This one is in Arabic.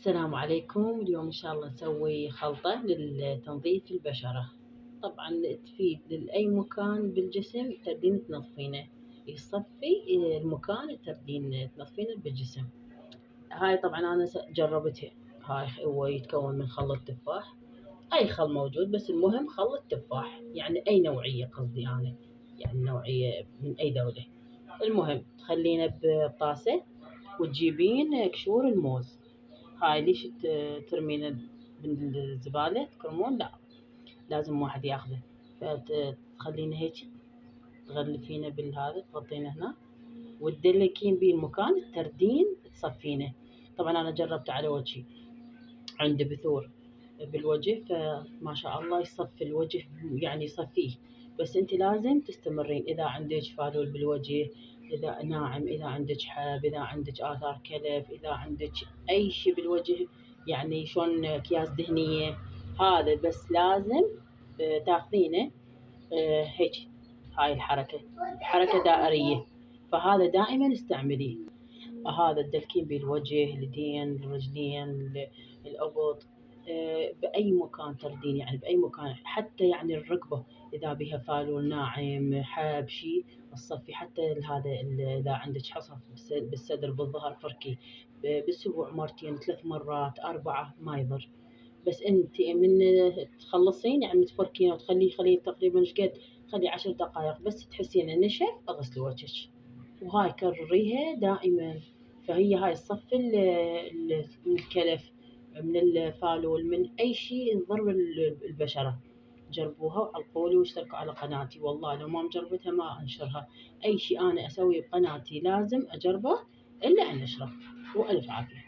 السلام عليكم. اليوم إن شاء الله نسوي خلطة لتنظيف البشرة. طبعا تفيد لأي مكان بالجسم تبين تنظفينه، يصفي المكان تبين تنظفينه بالجسم. هاي طبعا أنا جربتها. هاي هو يتكون من خل التفاح، أي خل موجود، بس المهم خل التفاح، يعني أي نوعية قصدي أنا، يعني نوعية من أي دولة. المهم تخلينه بطاسة وتجيبين قشور الموز. هاي ليش ترمينه بالزبالة تكرمون؟ لا، لازم واحد ياخذه. فتخلينه هيك، تغلفينه بالهذا، تغطينه هنا وتدلكين بيه المكان، تردين تصفينه. طبعا أنا جربت على وجهي، عندي بثور بالوجه، فما شاء الله يصفي الوجه، يعني يصفيه. بس انت لازم تستمرين. اذا عندك فالول بالوجه، اذا ناعم، اذا عندك حب، اذا عندك اثار كلف، اذا عندك اي شيء بالوجه، يعني شلون اكياس دهنيه، هذا بس لازم تاخذينه هيك. هاي الحركه حركه دائريه، فهذا دائما استعمليه. هذا تدلكين بالوجه، اليدين، الرجلين، الأبط، بأي مكان تردين، يعني بأي مكان، حتى يعني الركبة إذا بها فالول ناعم، حاب شي تصفي. حتى هذا إذا عندك حصف بالصدر بالظهر، فركي بالأسبوع مرتين 3 مرات 4 ما يضر. بس انت من تخلصين يعني تفركين وتخليه تقريبا ايش قد، خلي 10 دقائق، بس تحسين انه نشف اغسلي وجهك. وهاي كرريها دائما. فهي هاي تصفي الكلف من الفالول، من أي شيء يضر البشرة. جربوها وعلقولي واشتركوا على قناتي. والله لو ما مجربتها ما أنشرها. أي شيء أنا أسويه بقناتي لازم أجربه إلا أن أنشره. وألف عافية.